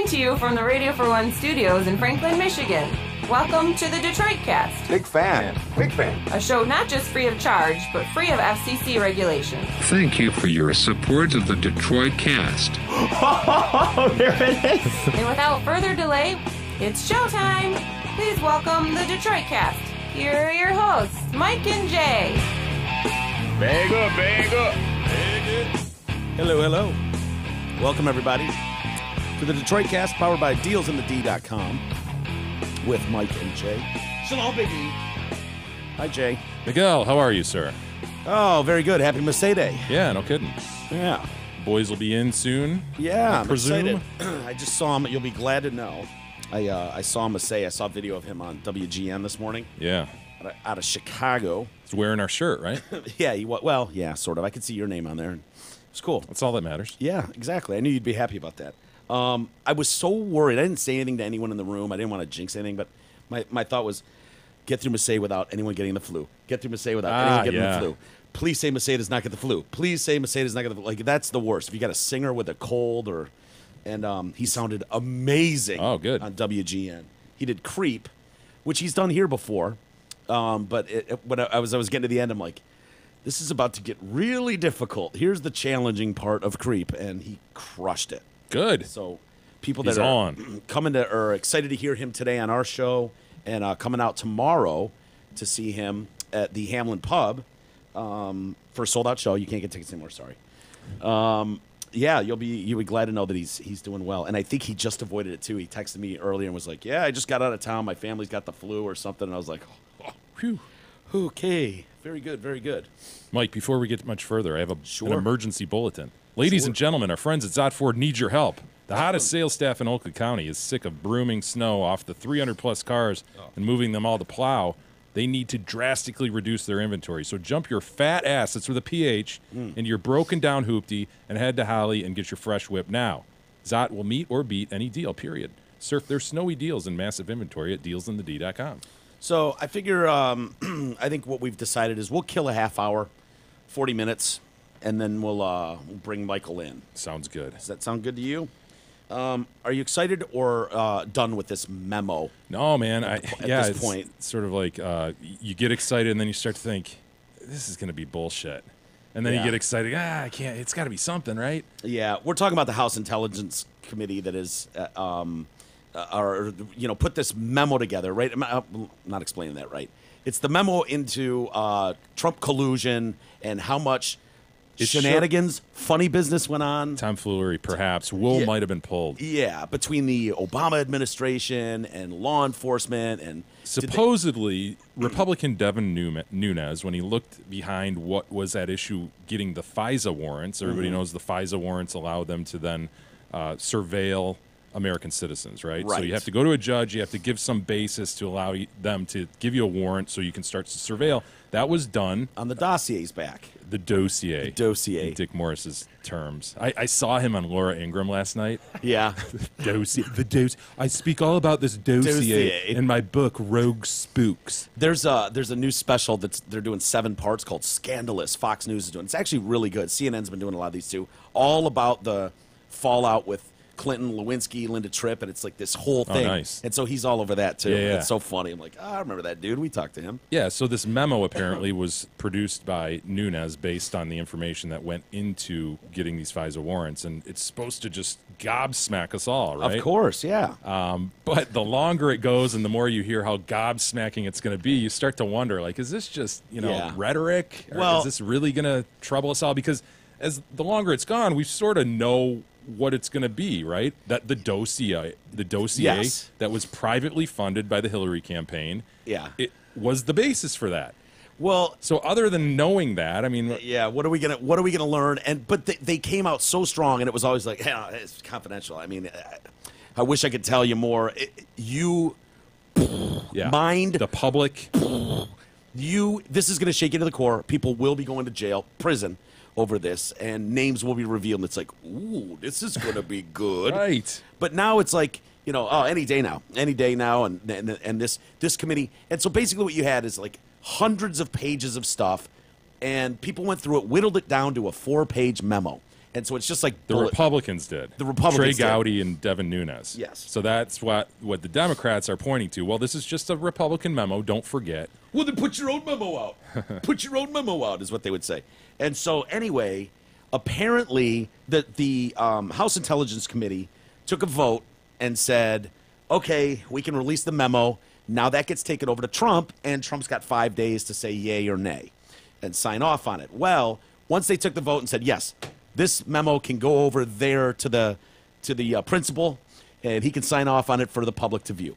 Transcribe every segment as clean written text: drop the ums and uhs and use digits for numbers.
Coming to you from the Radio for One studios in Franklin, Michigan. Welcome to the Detroit Cast. Big fan. Big fan. A show not just free of charge, but free of FCC regulations. Thank you for your support of the Detroit Cast. Oh, there it is. And without further delay, it's showtime. Please welcome the Detroit Cast. Here are your hosts, Mike and Jay. Bag up, bag up. Hello, hello. Welcome, everybody, to the Detroit Cast, powered by DealsInTheD.com with Mike and Jay. Shalom, Big E. Hi, Jay. Miguel, how are you, sir? Oh, very good. Happy Masay Day. Yeah, no kidding. Yeah. Boys will be in soon. Yeah, I'm presume. excited. I just saw him. You'll be glad to know. I saw Masay. I saw a video of him on WGN this morning. Yeah. Out of Chicago. He's wearing our shirt, right? Yeah, yeah, sort of. I could see your name on there. It's cool. That's all that matters. Yeah, exactly. I knew you'd be happy about that. I was so worried. I didn't say anything to anyone in the room. I didn't want to jinx anything, but my thought was, get through Masay without anyone getting the flu. Get through Masay without anyone getting the flu. Please say Masay does not get the flu. Please say Masay does not get the flu. Like, that's the worst. If you got a singer with a cold and he sounded amazing. Oh, good. On WGN. He did Creep, which he's done here before. But when I was getting to the end, I'm like, this is about to get really difficult. Here's the challenging part of Creep, and he crushed it. Good. So people He's that are on. are excited to hear him today on our show, and coming out tomorrow to see him at the Hamlin Pub for a sold-out show. You can't get tickets anymore. Sorry. Yeah, you'll be glad to know that he's doing well, and I think he just avoided it too. He texted me earlier and was like, "Yeah, I just got out of town. My family's got the flu or something," and I was like, "Oh, whew. Okay, very good, very good." Mike, before we get much further, I have an emergency bulletin. Ladies and gentlemen, our friends at Zott Ford need your help. The hottest sales staff in Oakland County is sick of brooming snow off the 300-plus cars and moving them all to plow. They need to drastically reduce their inventory. So jump your fat ass, that's with a PH, into your broken-down hoopty and head to Holly and get your fresh whip now. Zott will meet or beat any deal, period. Surf their snowy deals and massive inventory at DealsInTheD.com. So I figure, I think what we've decided is we'll kill a half hour, 40 minutes, and then we'll bring Michael in. Sounds good. Does that sound good to you? Are you excited or done with this memo? No, man. At this point, it's sort of like you get excited and then you start to think, this is going to be bullshit. And then you get excited. I can't. It's got to be something, right? Yeah, we're talking about the House Intelligence Committee that is, put this memo together, right? I'm not explaining that right. It's the memo into Trump collusion and how much shenanigans, funny business went on. Tomfoolery, perhaps. Wool might have been pulled. Yeah, between the Obama administration and law enforcement. And supposedly, Republican Devin Nunes, when he looked behind what was at issue getting the FISA warrants, everybody knows the FISA warrants allow them to then surveil American citizens, right? So you have to go to a judge, you have to give some basis to allow them to give you a warrant so you can start to surveil. That was done. On the dossier's back. The dossier. The dossier. In Dick Morris's terms. I saw him on Laura Ingraham last night. Yeah. Dossier. The dossier. I speak all about this dossier in my book, Rogue Spooks. There's a new special they're doing 7 parts called Scandalous. Fox News is doing. It's actually really good. CNN's been doing a lot of these too. All about the fallout with Clinton, Lewinsky, Linda Tripp, and it's like this whole thing. Oh, nice. And so he's all over that too. Yeah. It's so funny. I'm like, I remember that dude. We talked to him. Yeah, so this memo apparently was produced by Nunes based on the information that went into getting these FISA warrants, and it's supposed to just gobsmack us all, right? Of course, yeah. But the longer it goes and the more you hear how gobsmacking it's going to be, you start to wonder, like, is this just, rhetoric? Or is this really going to trouble us all? Because as the longer it's gone, we sort of know what it's going to be, right? That the dossier that was privately funded by the Hillary campaign, it was the basis for that. Well, so other than knowing that, I mean, what are we gonna learn? And they came out so strong, and it was always like, hey, it's confidential. I mean, I wish I could tell you more. Mind the public. This is going to shake you to the core. People will be going to jail, prison over this, and names will be revealed. And it's like, ooh, this is going to be good, right? But now it's like, any day now, and this committee. And so basically, what you had is like hundreds of pages of stuff, and people went through it, whittled it down to a 4-page memo. And so it's just like The Republicans did. The Republicans Trey did. Gowdy and Devin Nunes. Yes. So that's what the Democrats are pointing to. Well, this is just a Republican memo. Don't forget. Well, then put your own memo out. Put your own memo out is what they would say. And so anyway, apparently the House Intelligence Committee took a vote and said, okay, we can release the memo. Now that gets taken over to Trump, and Trump's got 5 days to say yay or nay and sign off on it. Well, once they took the vote and said, yes, this memo can go over there to the principal, and he can sign off on it for the public to view.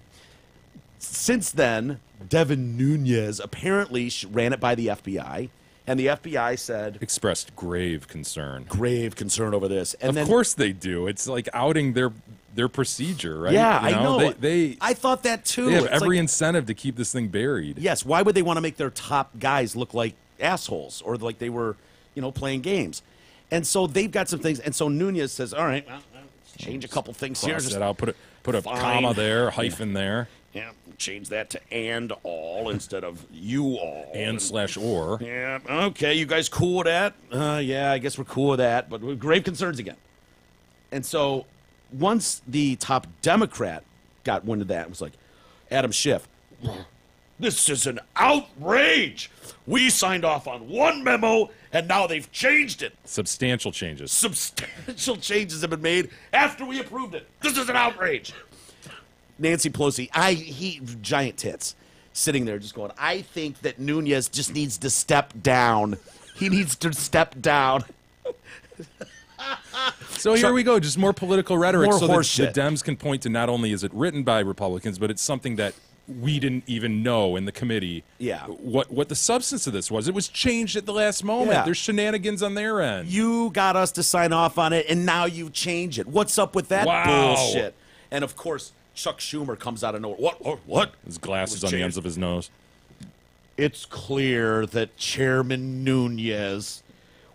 Since then, Devin Nunes apparently ran it by the FBI, and the FBI said Expressed grave concern. grave concern over this. And Of course they do. It's like outing their procedure, right? yeah, You I know. They I thought that too. They have It's every like, incentive to keep this thing buried. yes. Why would they want to make their top guys look like assholes or like they were, playing games? And so they've got some things. And so Nunes says, "All right, well, let's change a couple things here. Cross Just that out. Put a Fine. comma there, hyphen there, yeah, change that to and all instead of you all and/or. Yeah, okay, you guys cool with that? Yeah, I guess we're cool with that, but with grave concerns again. And so once the top Democrat got wind of that, it was like, Adam Schiff, this is an outrage. We signed off on one memo, and now they've changed it. Substantial changes. Substantial changes have been made after we approved it. This is an outrage. Nancy Pelosi, giant tits, sitting there just going, I think that Nunes just needs to step down. He needs to step down. So here we go, just more political rhetoric More so horse that shit. the Dems can point to not only is it written by Republicans, but it's something that we didn't even know in the committee Yeah. what the substance of this was. It was changed at the last moment. Yeah. There's shenanigans on their end. You got us to sign off on it, and now you change it. What's up with that Wow. bullshit? And of course, Chuck Schumer comes out of nowhere. What? His glasses It was on the changed. ends of his nose. It's clear that Chairman Nunes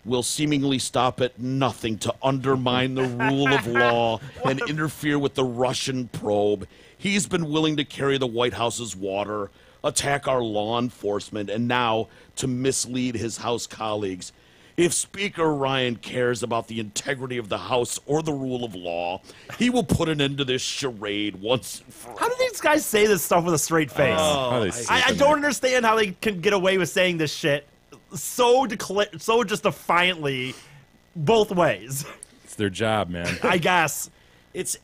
will seemingly stop at nothing to undermine the rule of law and interfere with the Russian probe. He's been willing to carry the White House's water, attack our law enforcement, and now to mislead his House colleagues. If Speaker Ryan cares about the integrity of the House or the rule of law, he will put an end to this charade once and for all. How do these guys say this stuff with a straight face? How they I sleeping don't there. understand how they can get away with saying this shit so just defiantly both ways. It's their job, man. I guess. It's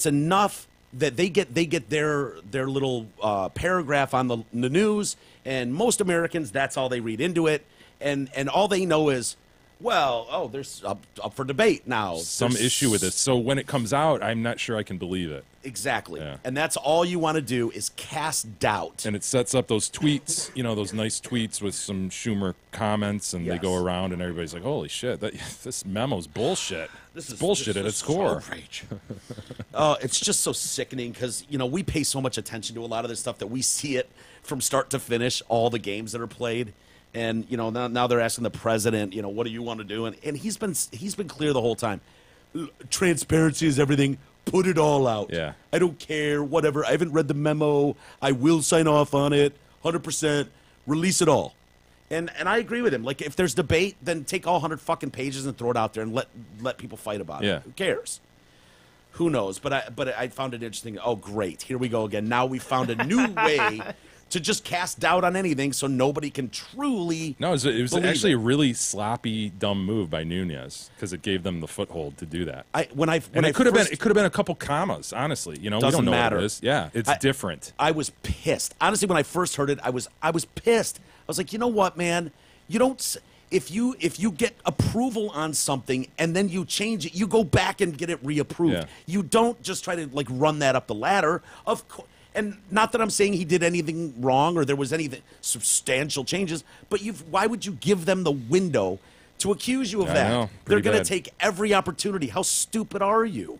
enough that they get their little paragraph on the news, and most Americans, that's all they read into it, and all they know is, well, there's up for debate now. Some There's issue with this. So when it comes out, I'm not sure I can believe it. Exactly. Yeah. And that's all you want to do is cast doubt. And it sets up those tweets, those nice tweets with some Schumer comments, and they Yes. go around, and everybody's like, "Holy shit, this memo's bullshit. This is bullshit at its core." outrage. It's just so sickening because we pay so much attention to a lot of this stuff that we see it from start to finish, all the games that are played, and now they're asking the president, what do you want to do? And he's been clear the whole time. Transparency is everything. Put it all out. Yeah. I don't care. Whatever. I haven't read the memo. I will sign off on it. 100%. Release it all. And I agree with him. Like, if there's debate, then take all 100 fucking pages and throw it out there and let people fight about Yeah. it. Who cares? Who knows? But I found it interesting. Oh, great. Here we go again. Now we found a new way to just cast doubt on anything so nobody can truly No, it was believe actually it. a really sloppy, dumb move by Nunes because it gave them the foothold to do that. When And it could have been a couple commas, honstly. We Doesn't don't know matter. what it is. Yeah, it's different. I was pissed. Honestly, when I first heard it, I was pissed. I was like, you know what, man? You don't. If you get approval on something and then you change it, you go back and get it reapproved. Yeah. You don't just try to run that up the ladder. Of course. And not that I'm saying he did anything wrong or there was anything substantial changes, but why would you give them the window to accuse you of I that? know. They're Pretty going to bad. take every opportunity. How stupid are you?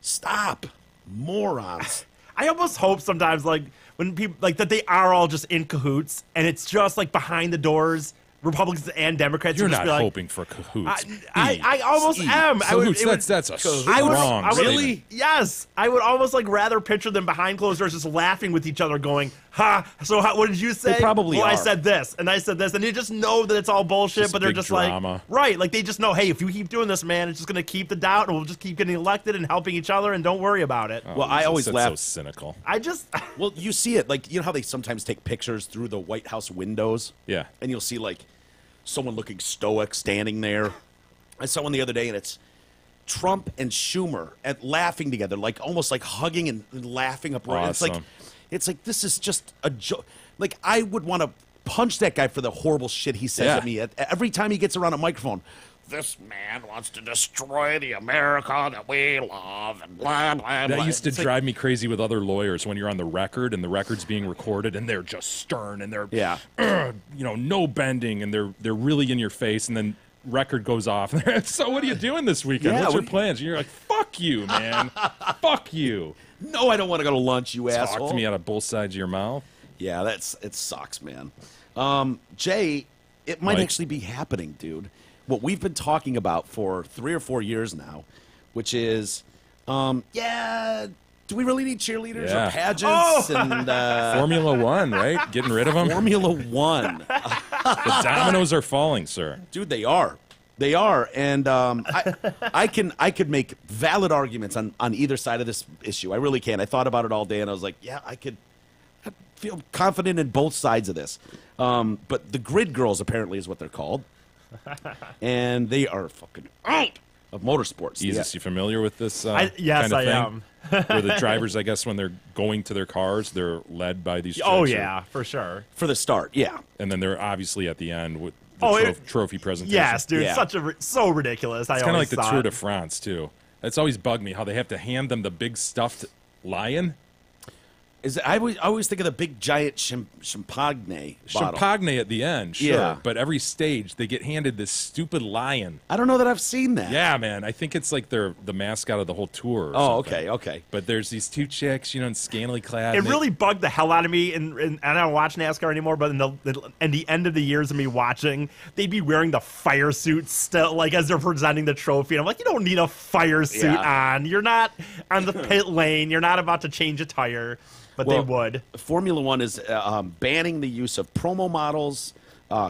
Stop. Morons. I almost hope sometimes, when people, that they are all just in cahoots, and it's just, behind the doors, Republicans and Democrats. You're would just not be hoping for cahoots. I almost Steve. am. Cahoots, that's a strong statement. Yes. I would almost, rather picture them behind closed doors just laughing with each other going, ha. So what did you say? They probably well, I are. said this, and I said this, and you just know that it's all bullshit. Just but they're big just drama. like, right? Like they just know, hey, if you keep doing this, man, it's just gonna keep the doubt, and we'll just keep getting elected and helping each other, and don't worry about it. Well, I always that's laugh. so cynical. I just, Well, you see it, like, you know how they sometimes take pictures through the White House windows? Yeah. And you'll see, like, someone looking stoic standing there. I saw one the other day, and it's Trump and Schumer and laughing together, like almost like hugging and laughing upright. Awesome. It's like this is just a joke. Like, I would want to punch that guy for the horrible shit he says Yeah. at me every time he gets around a microphone. This man wants to destroy the America that we love, and blah, blah, blah. That used to It's like- drive me crazy with other lawyers when you're on the record and the record's being recorded and they're just stern and they're Yeah. no bending and they're really in your face and then record goes off. So what are you doing this weekend? Yeah, What's your what- plans? And you're like, fuck you, man. Fuck you. No, I don't want to go to lunch, you asshole. Talk to me out of both sides of your mouth. Yeah, it sucks, man. Jay, it might Mike. actually be happening, dude. What we've been talking about for 3 or 4 years now, which is, do we really need cheerleaders Yeah. or pageants and Formula One, right? Getting rid of them. Formula One? The dominoes are falling, sir. Dude, they are. They are, and I could make valid arguments on either side of this issue. I really can. I thought about it all day, and I was like, yeah, I feel confident in both sides of this. But the Grid Girls apparently is what they're called, and they are fucking out of motorsports. Jesus, you familiar with this yes, kind of I thing? am. Where the drivers, I guess, when they're going to their cars, they're led by these chicks. oh or- yeah, for sure. For the start, yeah. and then they're obviously at the end with the Oh, trophy presentation. Yes, dude, Yeah. so ridiculous. It's kind of like the Tour de France, too. It's always bugged me how they have to hand them the big stuffed lion. I always think of the big giant champagne bottle. Champagne at the end, sure. Yeah. But every stage, they get handed this stupid lion. I don't know that I've seen that. Yeah, man. I think it's like they're the mascot of the whole tour. Or Oh, something. okay. But there's these two chicks, in scantily clad. It and they- really bugged the hell out of me, and I don't watch NASCAR anymore. But in the end of the years of me watching, they'd be wearing the fire suits still, like as they're presenting the trophy. And I'm like, you don't need a fire suit Yeah. on. You're not on the pit lane. You're not about to change a tire. But Well, they would. Formula One is banning the use of promo models,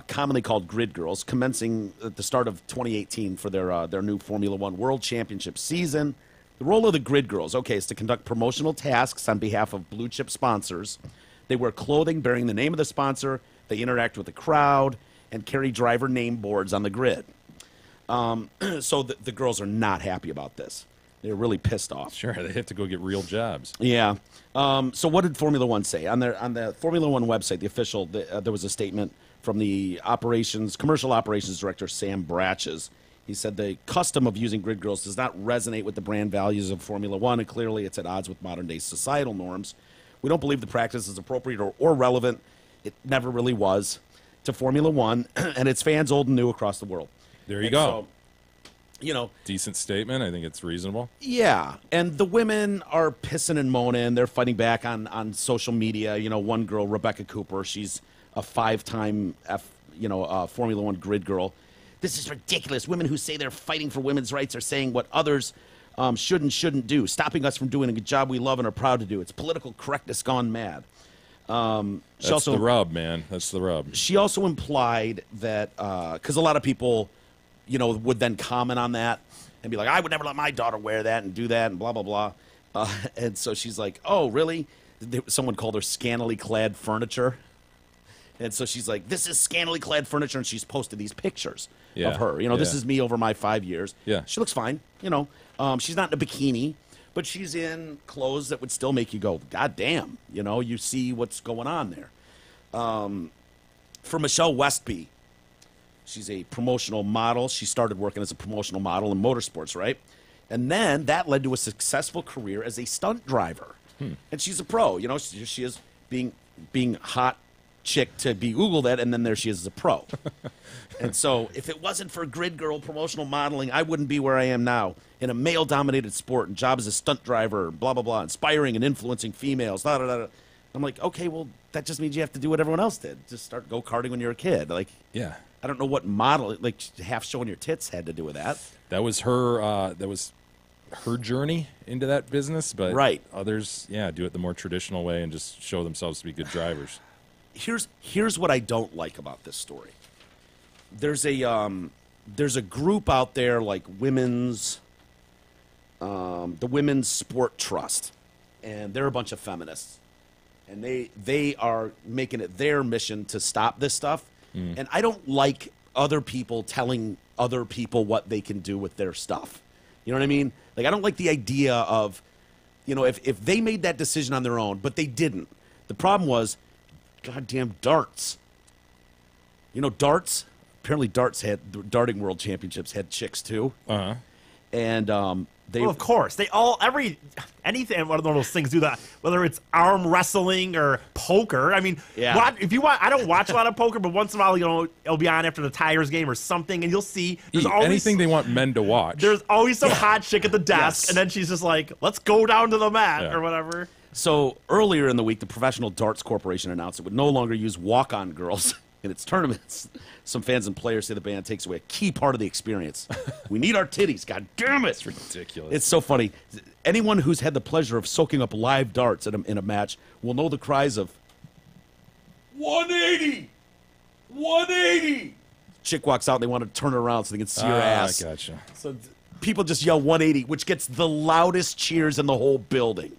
commonly called Grid Girls, commencing at the start of 2018 for their new Formula One World Championship season. The role of the Grid Girls, is to conduct promotional tasks on behalf of blue chip sponsors. They wear clothing bearing the name of the sponsor. They interact with the crowd and carry driver name boards on the grid. So the girls are not happy about this. They're really pissed off. Sure, they have to go get real jobs. Yeah. So what did Formula One say on the Formula One website? The official, there was a statement from the commercial operations director Sam Bratches. He said the custom of using Grid Girls does not resonate with the brand values of Formula One, and clearly it's at odds with modern day societal norms. We don't believe the practice is appropriate or relevant. It never really was to Formula One and its fans, old and new, across the world. There you And go. So, Decent statement. I think it's reasonable. yeah, and the women are pissing and moaning. They're fighting back on social media. One girl, Rebecca Cooper, she's a 5-time Formula One Grid Girl. This is ridiculous. Women who say they're fighting for women's rights are saying what others should and shouldn't do, stopping us from doing a good job we love and are proud to do. It's political correctness gone mad. That's the rub, man. That's the rub. She also implied that because a lot of people, would then comment on that and be like, I would never let my daughter wear that and do that and blah, blah, blah. And so she's like, oh, really? Someone called her scantily clad furniture. And so she's like, this is scantily clad furniture. And she's posted these pictures Yeah. of her. This Yeah. is me over my 5 years. Yeah. She looks fine. She's not in a bikini, but she's in clothes that would still make you go, God damn. You see what's going on there. For Michelle Westby, she's a promotional model. She started working as a promotional model in motorsports, right? And then that led to a successful career as a stunt driver. And she's a pro. She is being hot chick to be Googled at, and then there she is as a pro. And so if it wasn't for Grid Girl promotional modeling, I wouldn't be where I am now in a male-dominated sport and job as a stunt driver, blah, blah, blah, inspiring and influencing females, da, da, da, da. I'm like, okay, well, that just means you have to do what everyone else did. Just start go-karting when you're a kid. Like, Yeah. I don't know what model, like half showing your tits had to do with that. That was her. That was her journey into that business, but Right. others, do it the more traditional way and just show themselves to be good drivers. Here's what I don't like about this story. There's a group out there like the Women's Sport Trust, and they're a bunch of feminists, and they are making it their mission to stop this stuff. And I don't like other people telling other people what they can do with their stuff. You know what I mean? Like, I don't like the idea of, if they made that decision on their own, but they didn't. The problem was, goddamn darts. Darts. Apparently, the darting world championships had chicks too. And well, of course, anything, one of those things do that. Whether it's arm wrestling or poker. I mean, if you want, I don't watch a lot of poker, but once in a while, it'll be on after the Tigers game or something, and you'll see there's always anything they want men to watch. There's always some hot chick at the desk, and then she's just like, "Let's go down to the mat" or whatever. So earlier in the week, the Professional Darts Corporation announced it would no longer use walk-on girls in its tournaments. Some fans and players say the ban takes away a key part of the experience. We need our titties, god damn it. It's ridiculous. It's so funny. Anyone who's had the pleasure of soaking up live darts in a match will know the cries of 180! 180! Chick walks out and they want to turn her around so they can see her ass. Gotcha. So people just yell 180, which gets the loudest cheers in the whole building.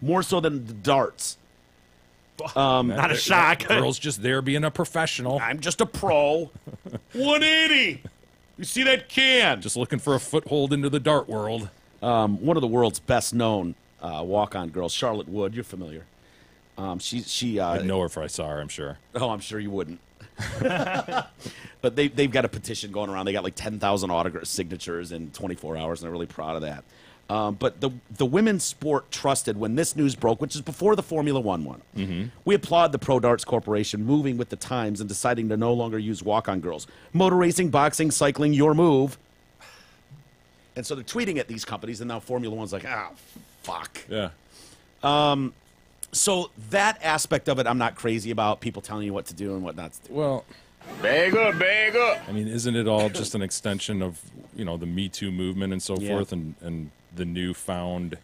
More so than the darts. Not a shock. Girl's just there being a professional. I'm just a pro. 180. You see that can? Just looking for a foothold into the dart world. One of the world's best known walk-on girls, Charlotte Wood. You're familiar. She. I'd know her if I saw her, I'm sure. Oh, I'm sure you wouldn't. But they've got a petition going around. They got like 10,000 autograph signatures in 24 hours, and they're really proud of that. But the Women's Sport Trusted, when this news broke, which is before the Formula One one, we applaud the Pro Darts Corporation moving with the times and deciding to no longer use walk-on girls. Motor racing, boxing, cycling, your move. And so they're tweeting at these companies, and now Formula One's like, fuck. Yeah. So that aspect of it, I'm not crazy about, people telling you what to do and what not to do. Well, Bag up, bag up. I mean, isn't it all just an extension of, the Me Too movement and so Yeah. forth, and the newfound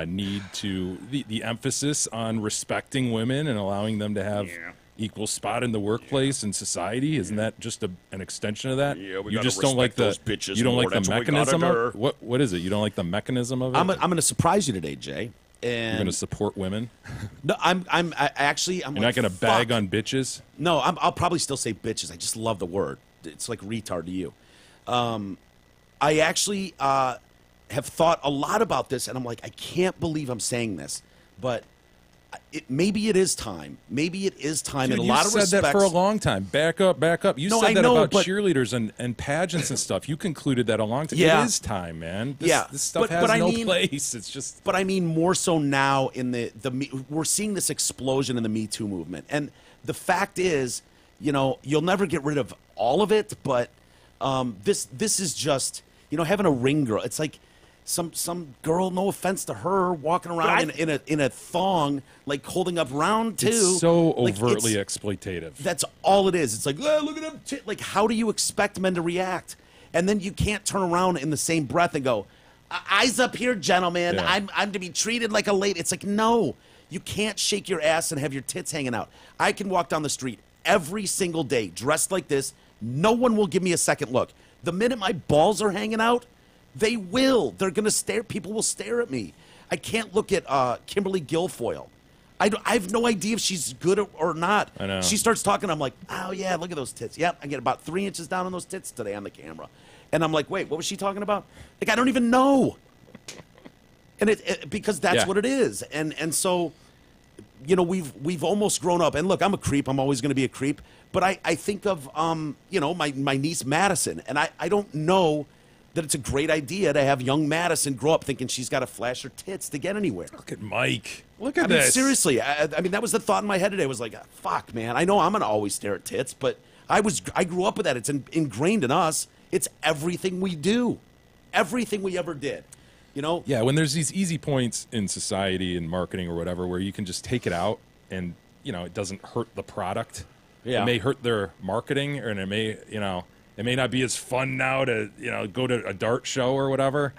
need to, the emphasis on respecting women and allowing them to have equal spot in the workplace and society? Isn't that just an extension of that? Yeah, we you gotta just don't like respect those bitches you don't more. like the That's what we mechanism gotta of what is it? You don't like the mechanism of it? I'm going to surprise you today, Jay. And You're going to support women? no, I'm You're not going to bag fuck. on bitches? No, I'll probably still say bitches. I just love the word. It's like retard to you. I actually have thought a lot about this, and I'm like, I can't believe I'm saying this, but maybe it is time. Maybe it is time Dude, in a lot of you respects. said that for a long time. Back up, back up. You No, said I that know, about but- cheerleaders and pageants and stuff. You concluded that a long time. Yeah. It is time, man. This, Yeah, this stuff but has I no mean- place. It's just But I mean more so now in we're seeing this explosion in the Me Too movement. And the fact is, you'll never get rid of all of it, but this is just, having a ring girl. It's like some girl, no offense to her, walking around in a thong, like holding up round two. it's so Like, overtly it's- exploitative. That's all it is. It's like, look at them. Like, how do you expect men to react? And then you can't turn around in the same breath and go, eyes up here, gentlemen. Yeah. I'm to be treated like a lady. It's like, no, you can't shake your ass and have your tits hanging out. I can walk down the street every single day dressed like this. No one will give me a second look. The minute my balls are hanging out, they will. They're going to stare. People will stare at me. I can't look at Kimberly Guilfoyle. I have no idea if she's good or not. I know. She starts talking. I'm like, oh, yeah, look at those tits. Yep, I get about 3 inches down on those tits today on the camera. And I'm like, wait, what was she talking about? Like, I don't even know. And because that's Yeah. what it is. And so, we've almost grown up. And look, I'm a creep. I'm always going to be a creep. But I think of, my niece Madison. And I don't know that it's a great idea to have young Madison grow up thinking she's got to flash her tits to get anywhere. Look at Mike. Look at I mean, this. seriously, I mean, that was the thought in my head today. I was like, fuck, man. I know I'm going to always stare at tits, but I grew up with that. It's ingrained in us. It's everything we do. Everything we ever did. Yeah, when there's these easy points in society and marketing or whatever where you can just take it out and, it doesn't hurt the product. Yeah. It may hurt their marketing and it may, It may not be as fun now to, go to a dart show or whatever.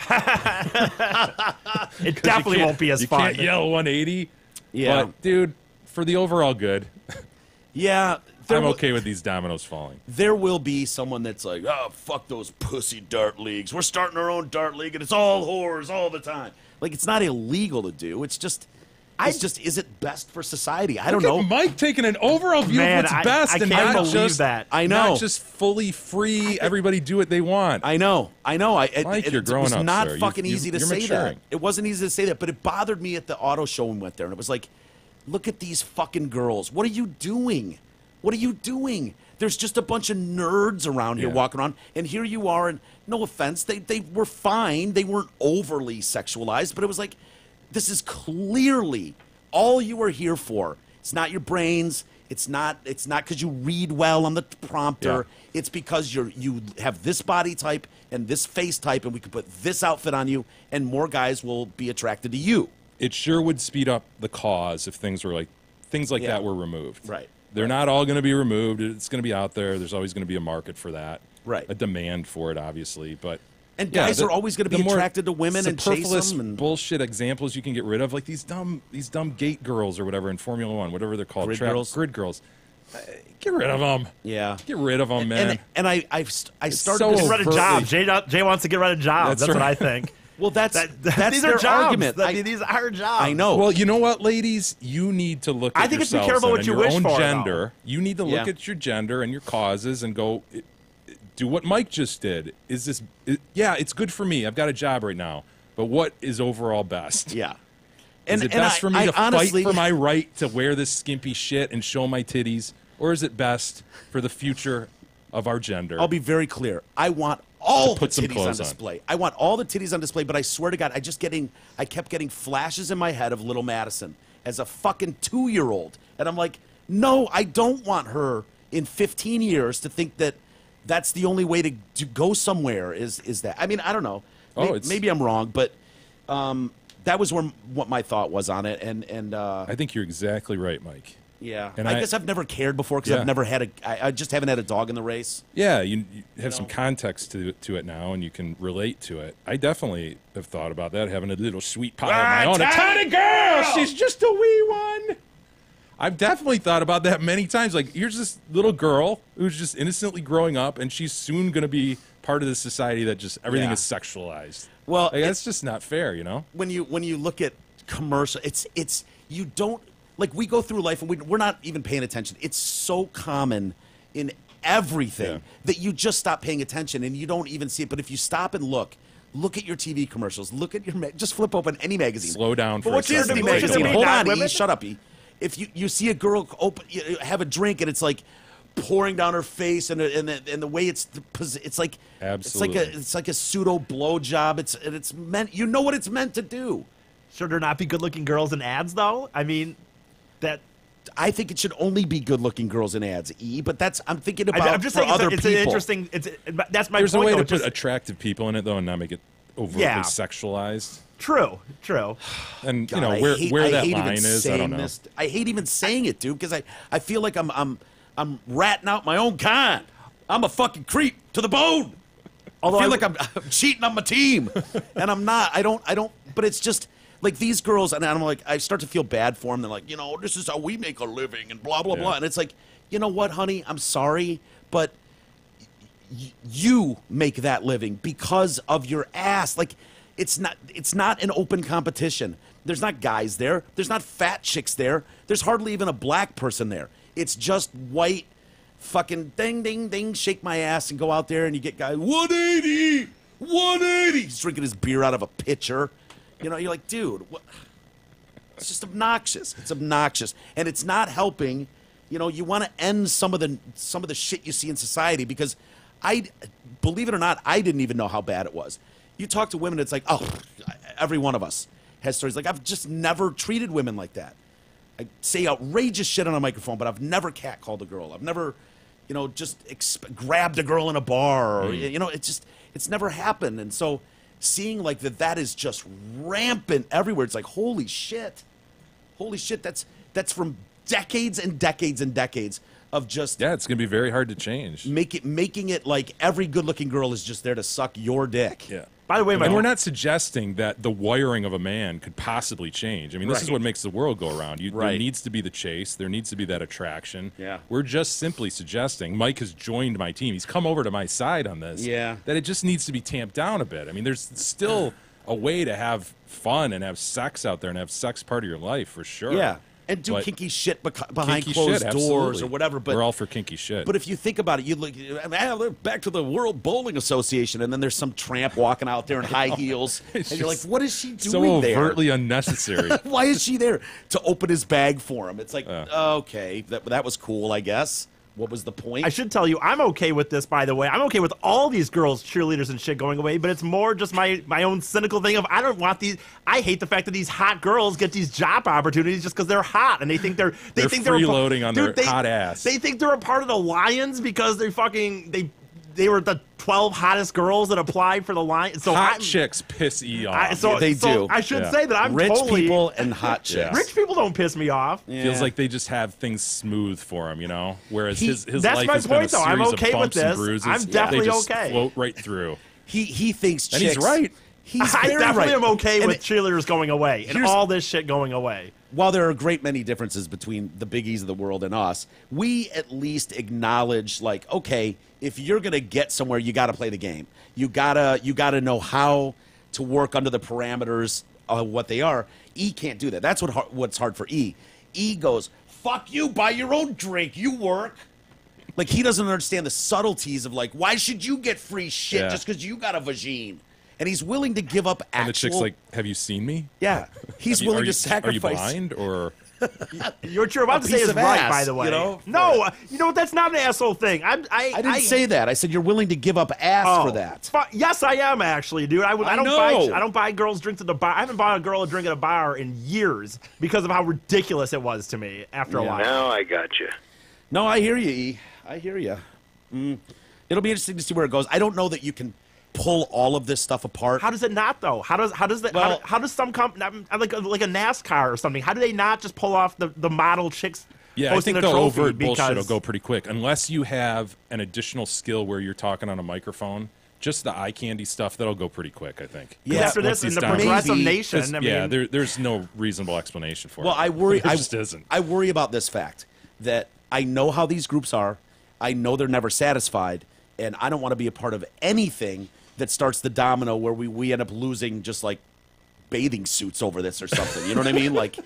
It definitely won't be as fun. You can't yell 180. Yeah. But, dude, for the overall good, Yeah. I'm okay with these dominoes falling. There will be someone that's like, oh, fuck those pussy dart leagues. We're starting our own dart league, and it's all whores all the time. Like, it's not illegal to do. It's just, is it best for society? I don't know. Mike taking an overall view of what's best I and can't not believe just that. I know. not just fully free. Everybody do what they want. I know. Mike, you're growing it was up, not sir. fucking easy to you're say maturing. that. It wasn't easy to say that, but it bothered me at the auto show when we went there, and it was like, look at these fucking girls. What are you doing? What are you doing? There's just a bunch of nerds around here walking around, and here you are, and no offense, they were fine. They weren't overly sexualized, but it was like, this is clearly all you are here for. It's not your brains. It's not because you read well on the prompter. Yeah. It's because you have this body type and this face type, and we can put this outfit on you, and more guys will be attracted to you. It sure would speed up the cause if things like that were removed. Right. They're not all going to be removed. It's going to be out there. There's always going to be a market for that. Right. A demand for it, obviously. But And guys are always going to be attracted to women and chase superfluous them. And bullshit examples you can get rid of, like these dumb gate girls or whatever in Formula One, whatever they're called. Grid girls? Grid girls. Get rid of them. yeah. Get rid of them, man. And I started so to Get rid of jobs. Jay wants to get rid of jobs. That's what right. I think. well, that's These their are jobs. argument. These are jobs. I know. Well, you know what, ladies? You need to look at I think it's be yourselves careful what and you your wish own for, gender. You need to look Yeah. at your gender and your causes and go, do what Mike just did. It's good for me. I've got a job right now. But what is overall best? yeah. Is it best for me to honestly, fight for my right to wear this skimpy shit and show my titties? Or is it best for the future of our gender? I'll be very clear. I want all the put some titties on clothes on. display. I want all the titties on display, but I swear to God, I kept getting flashes in my head of little Madison as a fucking 2-year-old. And I'm like, no, I don't want her in 15 years to think that that's the only way to go somewhere is that. I mean, I don't know. Maybe I'm wrong, but that was what my thought was on it. And I think you're exactly right, Mike. yeah, And I guess I've never cared before because I've never had I just haven't had a dog in the race. Yeah, you have some context to it now, and you can relate to it. I definitely have thought about that, having a little sweet pie of my own. A tiny girl! She's just a wee one! I've definitely thought about that many times. Like, here's this little girl who's just innocently growing up, and she's soon going to be part of this society that just everything is sexualized. Well, like, that's just not fair, you know? When you look at commercial, it's you don't like we go through life and we're not even paying attention. It's so common in everything that you just stop paying attention and you don't even see it. But if you stop and look at your TV commercials, look at your just flip open any magazine. Slow down for a what's second. Disney Take a magazine? look. Hold on, women? E, shut up, E. If you see a girl have a drink and it's like pouring down her face and the way it's like Absolutely. it's like a pseudo blowjob. It's meant, you know what it's meant to do. Should there not be good-looking girls in ads, though? I mean, that. I think it should only be good-looking girls in ads, E. But I'm thinking about I'm just for saying other it's people. an interesting. That's my There's point. a way though. to It's just- put attractive people in it, though, and not make it overtly sexualized. True. And, God, you know, I where hate that even line is, I saying don't know. this. I hate even saying it, dude, because I feel like I'm ratting out my own kind. I'm a fucking creep to the bone. Although I feel like I'm cheating on my team, and I'm not. I don't. But it's just like these girls, and I'm like, I start to feel bad for them. They're like, this is how we make a living, and blah blah blah. And it's like, you know what, honey? I'm sorry, but you make that living because of your ass. Like, it's not an open competition. There's not guys there. There's not fat chicks there. There's hardly even a black person there. It's just white. Fucking ding, ding, ding, shake my ass and go out there and you get guys, 180, 180. He's drinking his beer out of a pitcher. You're like, dude, what? It's just obnoxious. It's obnoxious. And it's not helping. You want to end some of the shit you see in society because believe it or not, I didn't even know how bad it was. You talk to women, it's like, oh, every one of us has stories. Like, I've just never treated women like that. I say outrageous shit on a microphone, but I've never catcalled a girl. I've never, just grabbed a girl in a bar. Or, it's never happened. And so seeing like that is just rampant everywhere. It's like, holy shit. Holy shit. That's from decades and decades and decades of just it's going to be very hard to change. making it like every good-looking girl is just there to suck your dick. Yeah. By the way, and we're not suggesting that the wiring of a man could possibly change. I mean, this is Right. what makes the world go around. There Right. needs to be the chase. There needs to be that attraction. Yeah. We're just simply suggesting, Mike has joined my team. He's come over to my side on this. Yeah. That it just needs to be tamped down a bit. I mean, there's still a way to have fun and have sex out there and have sex part of your life for sure. Yeah. And do But kinky shit behind kinky closed shit, doors absolutely. or whatever. But we're all for kinky shit. But if you think about it, you look back to the World Bowling Association, and then there's some tramp walking out there in high heels, and you're like, "What is she doing so there? overtly unnecessary. Why is she there to open his bag for him?" It's like, okay, that was cool, I guess. What was the point? I should tell you, I'm okay with this, by the way. I'm okay with all these girls, cheerleaders and shit going away, but it's more just my own cynical thing of I don't want these. I hate the fact that these hot girls get these job opportunities just because they're hot and they think they're freeloading on their hot ass. They think they're a part of the Lions because they were the 12 hottest girls that applied for the Lions. So Hot chicks piss E off. They do. I should Yeah. say that I'm Rich totally, people and hot chicks. Rich people don't piss me off. Feels like they just have things smooth for him, you know. Whereas his that's life my has been a point, though. I'm series okay of with bumps and this. bruises. I'm definitely they just okay. Float right through. He thinks And chicks. he's right. He's I very definitely right. am okay And with cheerleaders going away and here's- all this shit going away. While there are a great many differences between the biggies of the world and us, we at least acknowledge, like, okay, if you're gonna get somewhere, you got to play the game. You gotta know how to work under the parameters of what they are. E can't do that. That's what's hard for E. E goes, fuck you, buy your own drink, you work. Like, he doesn't understand the subtleties of, like, why should you get free shit Yeah. just because you got a vagine? And he's willing to give up actual. And the chick's like, "Have you seen me? Yeah, he's willing to sacrifice. Are you blind or?" What you're about to say piece is of right, ass, by the way. you know, No, you know what? That's not an asshole thing. I didn't say that. I said you're willing to give up ass for that. Yes, I am actually, dude. I know. don't buy girls drinks at the bar. I haven't bought a girl a drink at a bar in years because of how ridiculous it was to me after a while. Now I got you. No, I hear you, E. I hear you. It'll be interesting to see where it goes. I don't know that you can pull all of this stuff apart. How does it not though? How does some like a NASCAR or something? How do they not just pull off the model chicks? Yeah, I hosting think a the trophy overt bullshit will because- go pretty quick unless you have an additional skill where you're talking on a microphone. Just the eye candy stuff that'll go pretty quick, I think. Yeah, After Once this in he's the done. progressive Maybe, nation, I mean, there's no reasonable explanation for it. Well, I worry. There just isn't. I worry about this fact that I know how these groups are. I know they're never satisfied, and I don't want to be a part of anything that starts the domino where we end up losing just like bathing suits over this or something. You know what I mean? Like,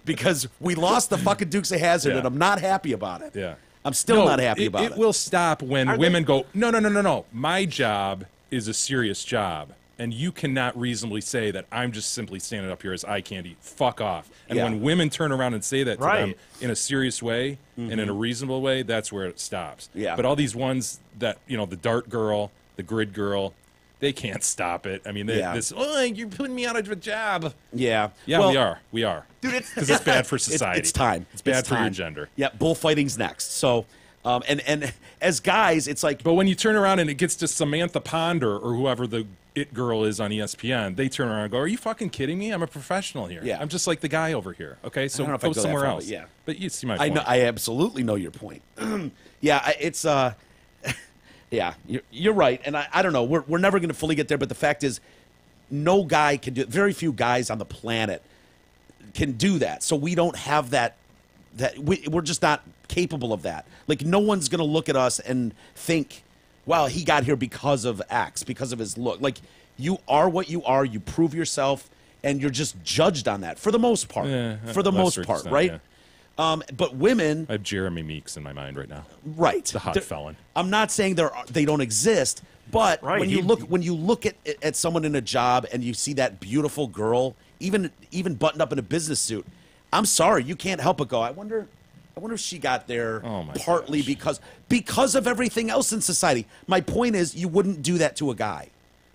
because we lost the fucking Dukes of Hazzard, Yeah. and I'm not happy about it. Yeah. I'm still not happy about it. It will stop when women go, no. My job is a serious job. And you cannot reasonably say that I'm just simply standing up here as eye candy. Fuck off. And Yeah. when women turn around and say that to Right. them in a serious way and in a reasonable way, that's where it stops. Yeah. But all these ones that, the dart girl, the grid girl, they can't stop it. I mean, you're putting me out of a job. Yeah. Yeah, Well, we are. Dude, it's Because it's bad for society. It's time. It's bad It's for your time. gender. Yeah, bullfighting's next. So, and as guys, it's like, But when you turn around and it gets to Samantha Ponder or whoever the it girl is on ESPN, they turn around and go, "Are you fucking kidding me? I'm a professional here. Yeah. I'm just like the guy over here. Okay, so I don't know if I go go that somewhere far, else." but yeah. But you see my I point. know, I absolutely know your point. Yeah, it's yeah, you're right, and I don't know. We're never going to fully get there, but the fact is, no guy can do it. Very few guys on the planet can do that. So we don't have that. We're just not capable of that. Like, no one's going to look at us and think, "Well, he got here because of X, because of his look." Like, you are what you are. You prove yourself, and you're just judged on that for the most part. Yeah, for the most lesser part, extent, right? yeah. But women, I have Jeremy Meeks in my mind right now. right? The hot They're- felon. I'm not saying they don't exist, but Right, when you he- look at someone in a job and you see that beautiful girl, even buttoned up in a business suit, I'm sorry, you can't help but go, I wonder if she got there Oh my partly gosh. because of everything else in society. My point is, you wouldn't do that to a guy.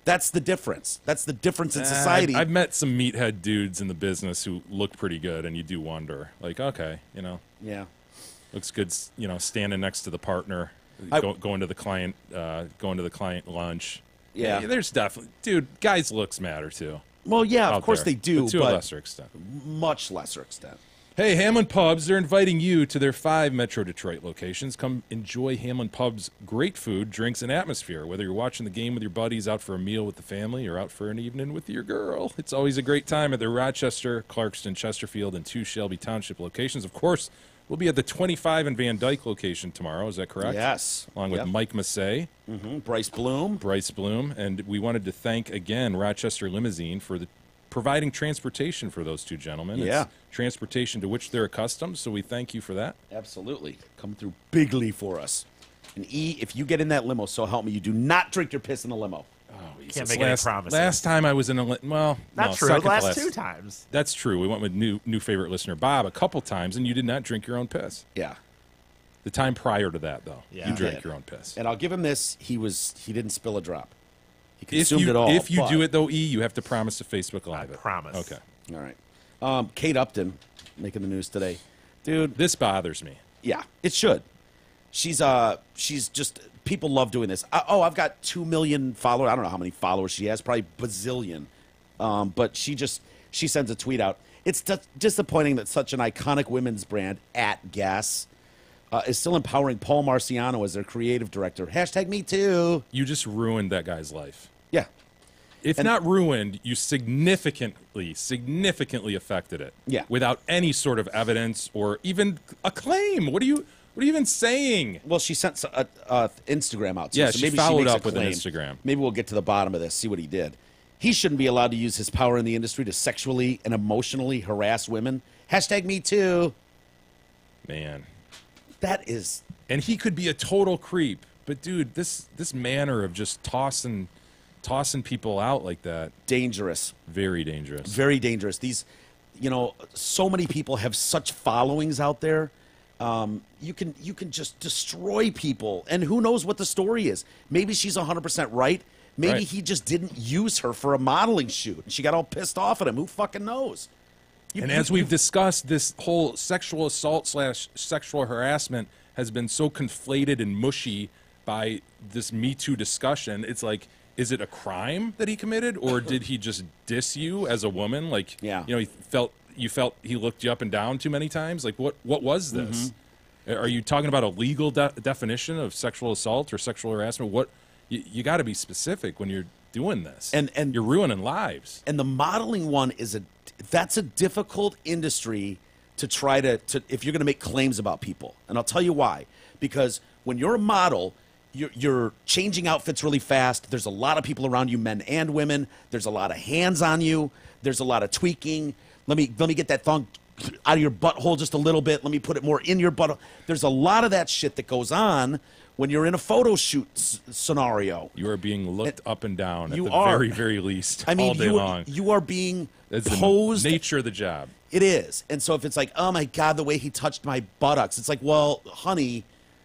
That's the difference. That's the difference in society. I've met some meathead dudes in the business who look pretty good, and you do wonder, like, okay, yeah. looks good, standing next to the partner, going to the client lunch. Yeah. There's definitely, dude, guys' looks matter too. Well, yeah, out of course there, they do, but to a but lesser extent. much lesser extent. Hey, Hamlin Pubs, they're inviting you to their 5 Metro Detroit locations. Come enjoy Hamlin Pub's great food, drinks, and atmosphere. Whether you're watching the game with your buddies, out for a meal with the family, or out for an evening with your girl, it's always a great time at their Rochester, Clarkston, Chesterfield, and 2 Shelby Township locations. Of course, we'll be at the 25 and Van Dyke location tomorrow. Is that correct? Yes. Along with Mike Massey. Bryce Bloom. And we wanted to thank, again, Rochester Limousine for providing transportation for those 2 gentlemen. Yeah. It's transportation to which they're accustomed, so we thank you for that. Absolutely. Come through bigly for us. And E, if you get in that limo, so help me, you do not drink your piss in the limo. Oh, Can't make any promises. Last time I was in a well, not no, true. second to Last 2 times. That's true. We went with new favorite listener Bob a couple times, and you did not drink your own piss. Yeah. The time prior to that, though, Yeah. you He drank did. your own piss. And I'll give him this. He didn't spill a drop. He If consumed it all. you but- do it though, E, you have to promise to Facebook Live it. Promise. Okay. All right. Kate Upton making the news today. Dude, This bothers me. yeah, it should. She's just, people love doing this. I've got 2 million followers. I don't know how many followers she has, probably bazillion. But she sends a tweet out. It's disappointing that such an iconic women's brand, @Gas, is still empowering Paul Marciano as their creative director. Hashtag me too. You just ruined that guy's life. Yeah. If not ruined, you significantly affected it. Yeah. Without any sort of evidence or even a claim. What are you even saying? Well, she sent a Instagram out. Yeah, so she maybe followed makes a up with an claim. Instagram. Maybe we'll get to the bottom of this, see what he did. He shouldn't be allowed to use his power in the industry to sexually and emotionally harass women. Hashtag me too. Man. That is And he could be a total creep. But dude, this manner of just tossing people out like that, dangerous. very dangerous. Very dangerous. These, so many people have such followings out there. You can just destroy people, and who knows what the story is? Maybe she's 100% right. Maybe Right. he just didn't use her for a modeling shoot, and she got all pissed off at him. Who fucking knows? And as we've discussed, this whole sexual assault / sexual harassment has been so conflated and mushy by this Me Too discussion. It's like, is it a crime that he committed, or did he just diss you as a woman? Like, Yeah. you felt he looked you up and down too many times. Like, what was this? Are you talking about a legal definition of sexual assault or sexual harassment? What you got to be specific when you're doing this, And you're ruining lives. And the modeling one that's a difficult industry to try to if you're going to make claims about people. And I'll tell you why. Because when you're a model, you're changing outfits really fast. There's a lot of people around you, men and women. There's a lot of hands on you. There's a lot of tweaking. Let me get that thong out of your butthole just a little bit. Let me put it more in your butt. There's a lot of that shit that goes on when you're in a photo shoot scenario. You are being looked up and down at You the are. very, very least I mean, all day long. you are being That's posed. the nature of the job. It is. And so if it's like, oh my God, the way he touched my buttocks, it's like, well, honey,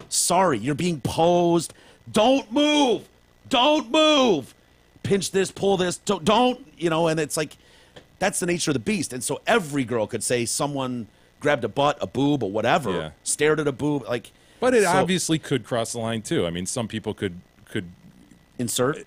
sorry, you're being posed. Don't move. Don't move. Pinch this, pull this. Don't, and it's like, that's the nature of the beast. And so every girl could say someone grabbed a butt, a boob, or whatever, Yeah. stared at a boob, like. But it so- obviously could cross the line too. I mean, some people could. Insert.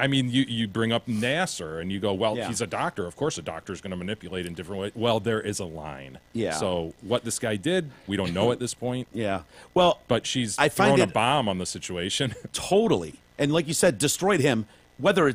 I mean, you bring up Nasser and you go, well, Yeah. he's a doctor. Of course, a doctor is going to manipulate in different ways. Well, there is a line. Yeah. So what this guy did, we don't know at this point. Yeah. Well, But she's I find thrown a it- bomb on the situation. Totally. And like you said, destroyed him. Whether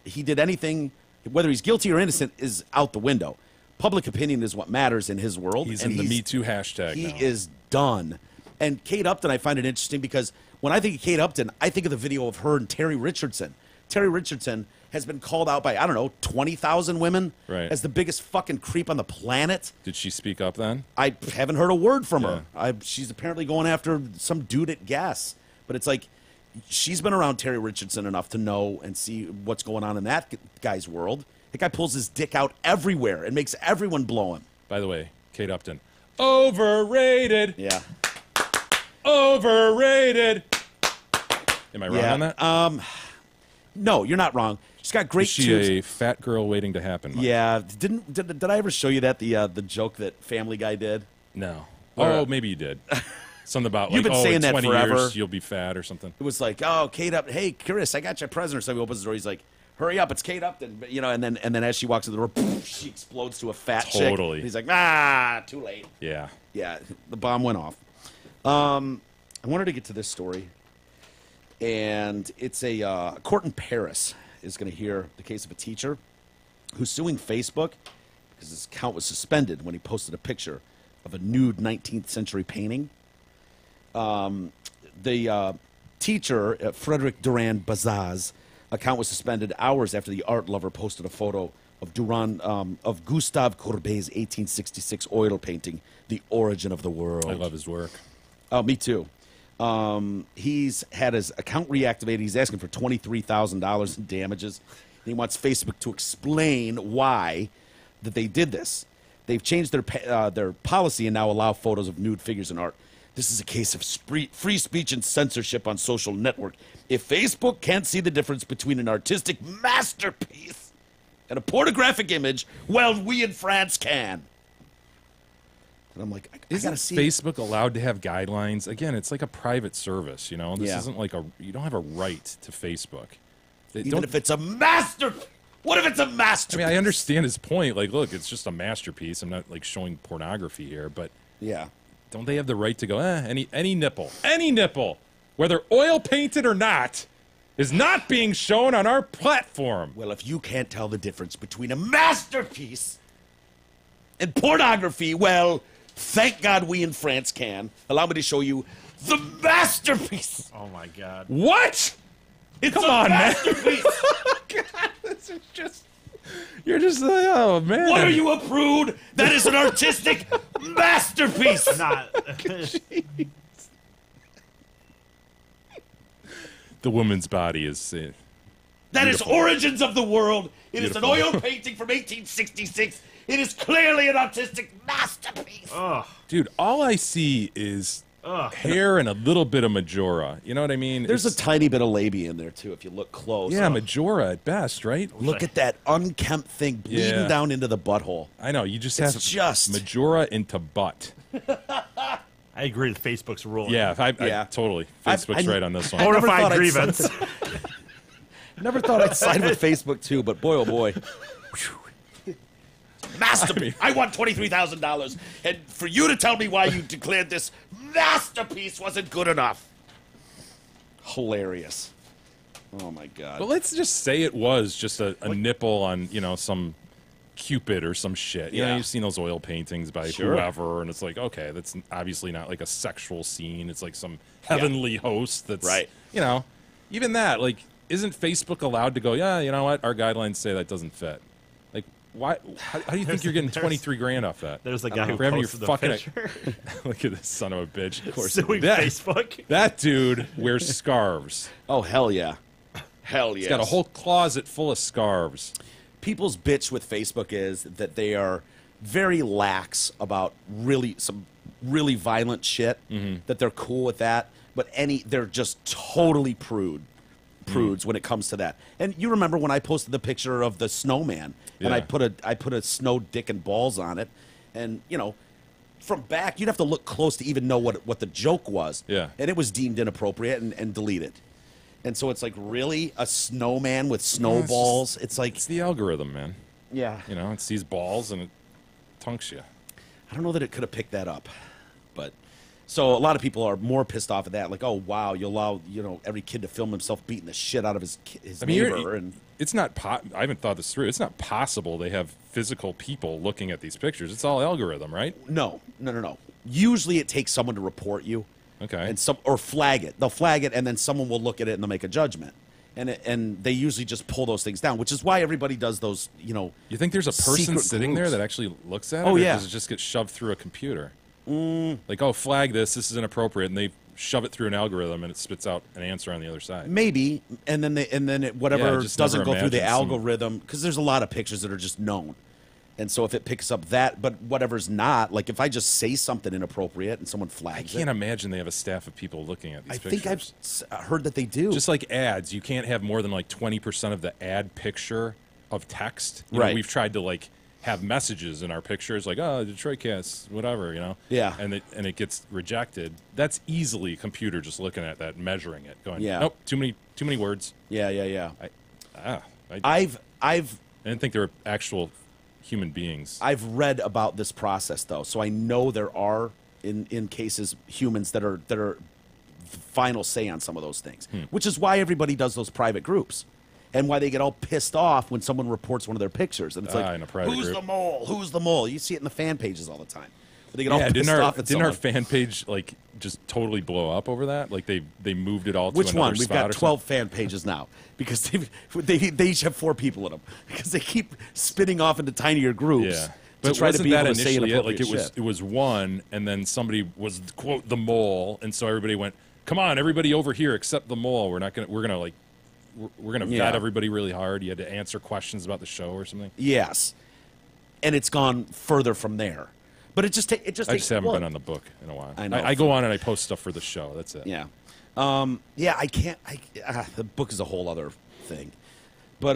he did anything, whether he's guilty or innocent is out the window. Public opinion is what matters in his world. He's and in the Me Too hashtag He now. is done. And Kate Upton, I find it interesting because when I think of Kate Upton, I think of the video of her and Terry Richardson. Terry Richardson has been called out by, 20,000 women Right. as the biggest fucking creep on the planet. Did she speak up then? I haven't heard a word from her. She's apparently going after some dude at Gas. But it's like, she's been around Terry Richardson enough to know and see what's going on in that guy's world. That guy pulls his dick out everywhere and makes everyone blow him. By the way, Kate Upton. Overrated. Yeah. Overrated. Am I wrong Yeah. on that? No, you're not wrong. She's got great Is she tubes. a fat girl waiting to happen? Mike? Yeah. Did I ever show you that the joke that Family Guy did? No. Or- Oh, maybe you did. Something about You've like, been saying in that 20 forever. years you'll be fat or something. It was like, oh, Kate Upton. Hey, Chris, I got you a present or something. He opens the door. He's like, hurry up, it's Kate Upton. You know, and then as she walks in the door, poof, she explodes to a fat chick. Totally. And he's like, too late. Yeah. Yeah, the bomb went off. I wanted to get to this story, and it's a court in Paris is going to hear the case of a teacher who's suing Facebook because his account was suspended when he posted a picture of a nude 19th century painting. The teacher, Frederic Durand Bazaz, account was suspended hours after the art lover posted a photo of of Gustave Courbet's 1866 oil painting, The Origin of the World. I love his work. Oh, me too. He's had his account reactivated. He's asking for $23,000 in damages. He wants Facebook to explain why that they did this. They've changed their policy and now allow photos of nude figures in art. This is a case of free speech and censorship on social network. If Facebook can't see the difference between an artistic masterpiece and a pornographic image, well, we in France can. And I'm like, I gotta see. Facebook allowed to have guidelines? Again, it's like a private service, you know. This isn't like you don't have a right to Facebook. Even if it's a masterpiece. What if it's a masterpiece? I mean, I understand his point. Like, look, it's just a masterpiece. I'm not like showing pornography here, but yeah, don't they have the right to go? Any nipple, whether oil painted or not, is not being shown on our platform. Well, if you can't tell the difference between a masterpiece and pornography, well, thank God we in France can. Allow me to show you the masterpiece. Oh my God! What? Come on, masterpiece. God, this is just. You're just like, oh man. What are you, a prude? That is an artistic masterpiece. Not. The woman's body is. That is Origins of the World. It is an oil painting from 1866. It is clearly an artistic masterpiece. Ugh. Dude, all I see is hair and a little bit of Majora. You know what I mean? There's a tiny bit of labia in there, too, if you look close. Yeah, Majora at best, right? Look at that unkempt thing bleeding down into the butthole. I know. You just have just Majora into butt. I agree with Facebook's ruling. Yeah, I totally. Facebook's right on this one. Bona fide grievance. Never thought I'd side with Facebook, too, but boy, oh boy. Masterpiece. I want $23,000. And for you to tell me why you declared this masterpiece wasn't good enough. Hilarious. Oh, my God. But let's just say it was just a nipple on, some Cupid or some shit. You know, you've seen those oil paintings by whoever, and it's like, okay, that's obviously not like a sexual scene. It's like some heavenly host that's, even that, like, isn't Facebook allowed to go, yeah, you know what, our guidelines say that doesn't fit? Like, why? How do you think you're getting $23,000 off that? There's a guy who grabbing posted your the picture. Look at this son of a bitch. Of course, suing Facebook. That dude wears scarves. Oh, hell yeah. Hell yeah. He's got a whole closet full of scarves. People's bitch with Facebook is that they are very lax about some really violent shit, that they're cool with that, but they're just totally prudes when it comes to that. And you remember when I posted the picture of the snowman and I put a snow dick and balls on it, and from back you'd have to look close to even know what the joke was. Yeah. And it was deemed inappropriate and deleted. And so it's like, really? A snowman with snowballs? It's like... It's the algorithm, man. Yeah. It sees balls and it tunks you. I don't know that it could have picked that up. But... So a lot of people are more pissed off at that. Like, oh, wow, you allow, every kid to film himself beating the shit out of his neighbor. And it's not... I haven't thought this through. It's not possible they have physical people looking at these pictures. It's all algorithm, right? No. Usually it takes someone to report you. Okay. Or flag it. They'll flag it, and then someone will look at it and they'll make a judgment. And they usually just pull those things down, which is why everybody does those, You think there's a person sitting there that actually looks at it? Oh, yeah. Or does it just get shoved through a computer? Like, oh, flag this is inappropriate, and they shove it through an algorithm and it spits out an answer on the other side. Maybe, and then it doesn't go through the algorithm, because there's a lot of pictures that are just known. And so if it picks up that, but whatever's not, like if I just say something inappropriate and someone flags it. I can't imagine they have a staff of people looking at these pictures. I think I've heard that they do. Just like ads, you can't have more than like 20% of the ad picture of text. Right. We've tried to like have messages in our pictures like, oh, Detroit Cast, whatever, Yeah. And it gets rejected. That's easily a computer just looking at that, measuring it, going, yeah. Nope, too many words. Yeah. I didn't think there were actual human beings. I've read about this process though, so I know there are in cases humans that are final say on some of those things, which is why everybody does those private groups. And why they get all pissed off when someone reports one of their pictures. And it's like, in a private who's group. the mole? Who's the mole? You see it in the fan pages all the time. They get all pissed off at didn't our someone. fan page like just totally blow up over that? Like they moved it all to Which another one? We've spot got or 12 fan pages now because they each have 4 people in them because they keep spinning off into tinier groups. Yeah. To But try to wasn't be that able to say initially it? inappropriate Like shit. it was one, and then somebody was quote the mole, and so everybody went, "Come on, everybody over here except the mole. We're gonna Yeah. vet everybody really hard." You had to answer questions about the show or something. Yes, and it's gone further from there. But it just I just haven't been on the book in a while. I know. I go on and I post stuff for the show. That's it. Yeah, I can't. The book is a whole other thing. But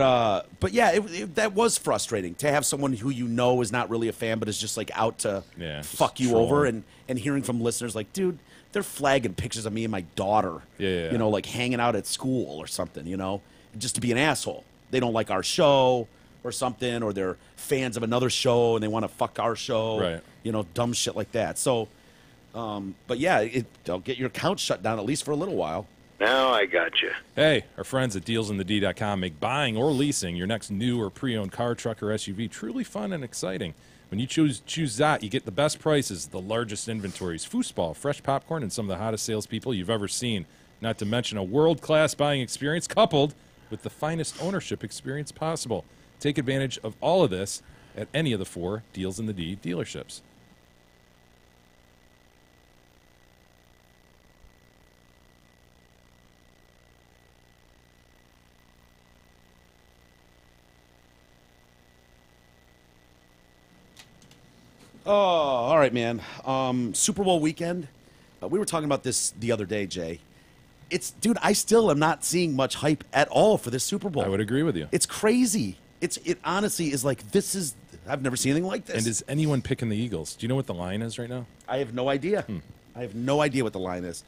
yeah, that was frustrating to have someone who you know is not really a fan, but is just like out to fuck you trolling. over, and hearing from listeners like, dude, they're flagging pictures of me and my daughter, Yeah. you know, like hanging out at school or something, you know, just to be an asshole. They don't like our show or something, or they're fans of another show and they want to fuck our show, Right. you know, dumb shit like that. So, but yeah, they'll get your account shut down at least for a little while. Now I got you. Hey, our friends at DealsInTheD.com make buying or leasing your next new or pre-owned car, truck, or SUV truly fun and exciting. When you choose that, you get the best prices, the largest inventories, foosball, fresh popcorn, and some of the hottest salespeople you've ever seen. Not to mention a world-class buying experience coupled with the finest ownership experience possible. Take advantage of all of this at any of the 4 Deals in the D dealerships. Oh, all right, man. Super Bowl weekend. We were talking about this the other day, Jay. Dude, I still am not seeing much hype at all for this Super Bowl. I would agree with you. It's crazy. It honestly is like, I've never seen anything like this. And is anyone picking the Eagles? Do you know what the line is right now? I have no idea. I have no idea what the line is.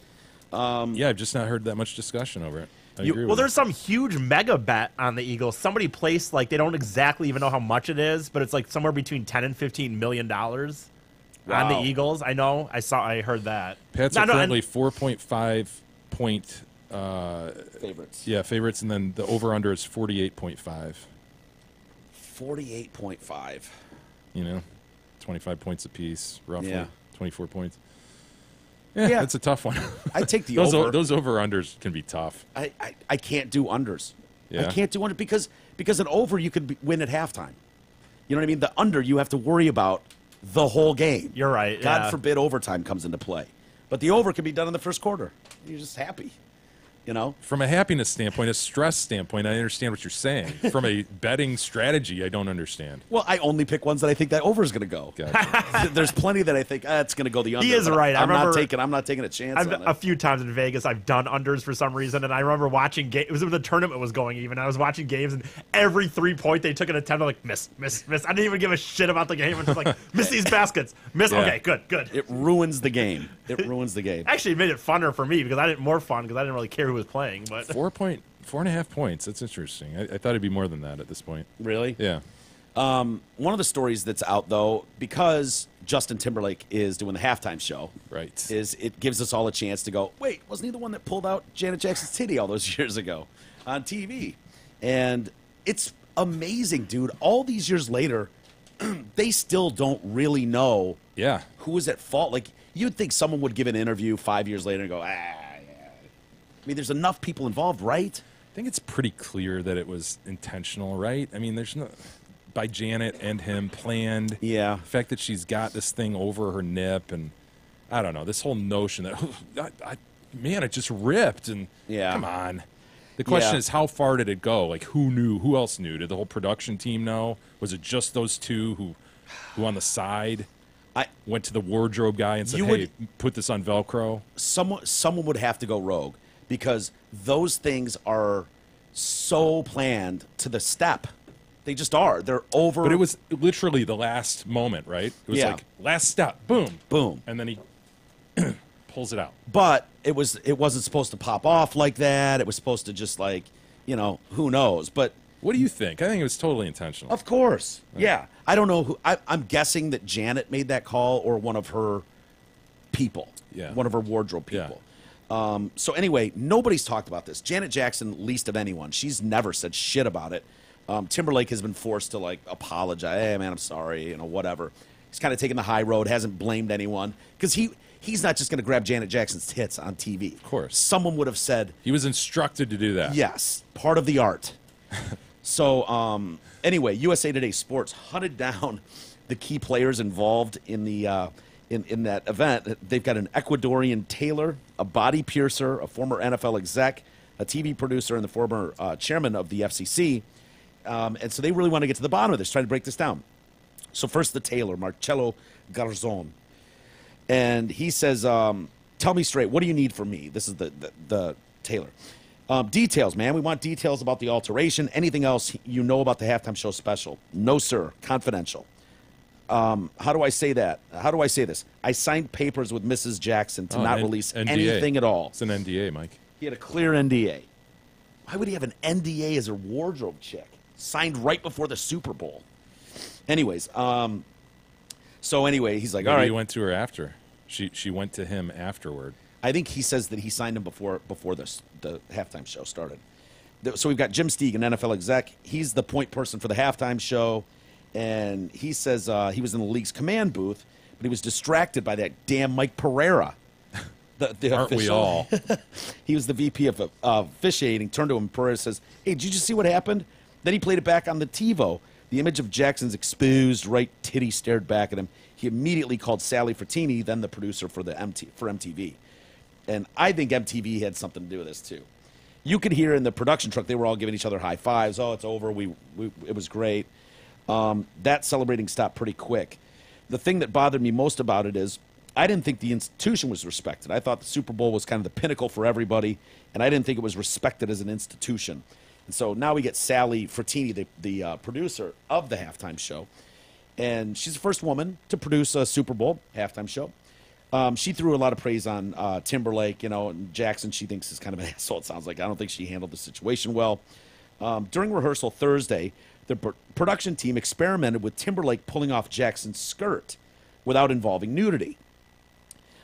Yeah, I've just not heard that much discussion over it. I agree Well, with there's some huge mega bet on the Eagles. Somebody placed, like, they don't exactly even know how much it is, but it's like somewhere between $10 and $15 million on the Eagles. I know. I heard that. Pats are currently 4.5 point Favorites. Yeah, favorites, and then the over-under is 48.5. 48.5. You know, 25 points apiece, roughly. Yeah. 24 points. Yeah. That's a tough one. I take the those over. Those over-unders can be tough. I can't do unders. Yeah. I can't do under because an over you could win at halftime. You know what I mean? The under you have to worry about the whole game. You're right. God forbid overtime comes into play. But the over can be done in the first quarter. You're just happy. You know? From a happiness standpoint, a stress standpoint, I understand what you're saying. From a betting strategy, I don't understand. Well, I only pick ones that I think that over is going to go. Gotcha. There's plenty that I think it's going to go the under. He is but right. I'm not remember taking a chance on it. a few times in Vegas, I've done unders for some reason, and I remember watching games. It was when the tournament was going even. I was watching games, and every 3-point they took an attempt, I'm like, miss. I didn't even give a shit about the game. I'm just like, miss these baskets. Miss. Yeah. Okay, good. It ruins the game. It ruins the game. Actually, it made it funner for me because more fun because I didn't really care who was playing. But 4.5 points. That's interesting. I thought it'd be more than that at this point. Really? Yeah. One of the stories that's out, though, because Justin Timberlake is doing the halftime show, Right. is it gives us all a chance to go, wait, wasn't he the one that pulled out Janet Jackson's titty all those years ago on TV? And it's amazing, dude. All these years later, they still don't really know Yeah. who was at fault. Like, you'd think someone would give an interview 5 years later and go, yeah. I mean, there's enough people involved, right? I think it's pretty clear that it was intentional, right? I mean, there's no by Janet and him planned. Yeah. The fact that she's got this thing over her nip, and I don't know, this whole notion that man, it just ripped, and Yeah. come on. The question Yeah. is, how far did it go? Like, who knew? Who else knew? Did the whole production team know? Was it just those two who on the side went to the wardrobe guy and said, "Hey, put this on Velcro"? Someone would have to go rogue because those things are so planned to the step. They just are. They're over. But it was literally the last moment, right? It was Yeah. like last step, boom, boom, and then he pulls it out. But it wasn't supposed to pop off like that. It was supposed to just like, who knows? But What do you think? I think it was totally intentional. Of course. Yeah. I don't know who. I'm guessing that Janet made that call or one of her people. Yeah. One of her wardrobe people. So anyway, nobody's talked about this. Janet Jackson, least of anyone. She's never said shit about it. Timberlake has been forced to like apologize. Hey, man, I'm sorry. Whatever. He's kind of taken the high road. Hasn't blamed anyone because he's not just going to grab Janet Jackson's tits on TV. Of course. Someone would have said he was instructed to do that. Yes, part of the art. So anyway, USA Today Sports hunted down the key players involved in the in that event. They've got an Ecuadorian tailor, a body piercer, a former NFL exec, a TV producer, and the former chairman of the FCC. And so they really want to get to the bottom of this, trying to break this down. So first, the tailor, Marcelo Garzon, and he says, "Tell me straight, what do you need from me?" This is the tailor. Details, man. We want details about the alteration. Anything else you know about the halftime show special? No, sir. Confidential. How do I say that? How do I say this? I signed papers with Mrs. Jackson to not release NDA. anything at all. It's an NDA, Mike. He had a clear NDA. Why would he have an NDA as a wardrobe chick? Signed right before the Super Bowl. Anyways, so anyway, he's like, Maybe all right. he went to her after. She went to him afterward. I think he says that he signed him before the halftime show started. So we've got Jim Steig, an NFL exec. He's the point person for the halftime show, and he says he was in the league's command booth, but he was distracted by that damn Mike Pereira. The Aren't official. we all? He was the VP of officiating. Turned to him, Pereira says, "Hey, did you just see what happened?" Then he played it back on the TiVo. The image of Jackson's exposed right titty stared back at him. He immediately called Sally Frattini, then the producer for MTV. And I think MTV had something to do with this, too. You could hear in the production truck, they were all giving each other high fives. Oh, it's over. It was great. That celebrating stopped pretty quick. The thing that bothered me most about it is I didn't think the institution was respected. I thought the Super Bowl was kind of the pinnacle for everybody, and I didn't think it was respected as an institution. And so now we get Sally Frattini, the producer of the halftime show, and she's the first woman to produce a Super Bowl halftime show. She threw a lot of praise on Timberlake, and Jackson she thinks is kind of an asshole, it sounds like. I don't think she handled the situation well. During rehearsal Thursday, the production team experimented with Timberlake pulling off Jackson's skirt without involving nudity.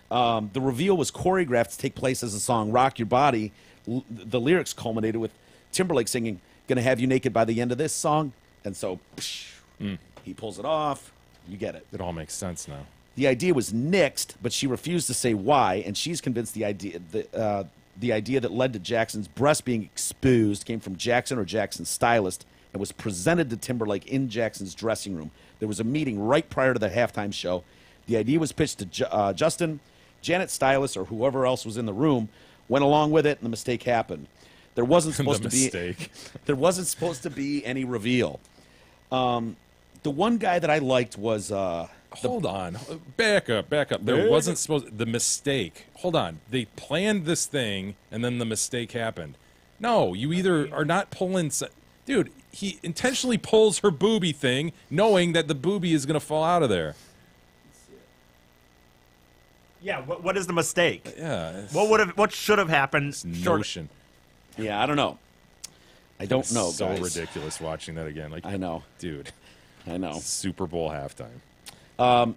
The reveal was choreographed to take place as the song Rock Your Body. The lyrics culminated with Timberlake singing, "Gonna have you naked by the end of this song." And so he pulls it off. You get it. It all makes sense now. The idea was nixed, but she refused to say why, and she's convinced the idea that led to Jackson's breast being exposed came from Jackson or Jackson's stylist and was presented to Timberlake in Jackson's dressing room. There was a meeting right prior to the halftime show. The idea was pitched to Justin. Janet's stylist or whoever else was in the room went along with it, and the mistake happened. There wasn't supposed there wasn't supposed to be any reveal. The one guy that I liked was Hold on. Back up. There wasn't supposed the mistake. Hold on. They planned this thing and then the mistake happened. No, you either are not pulling dude, he intentionally pulls her booby thing knowing that the booby is going to fall out of there. Yeah, what is the mistake? Yeah. What should have happened? Notion. Yeah, I don't know. I don't know, so guys. ridiculous watching that again. Like, I know. Dude. I know. Super Bowl halftime.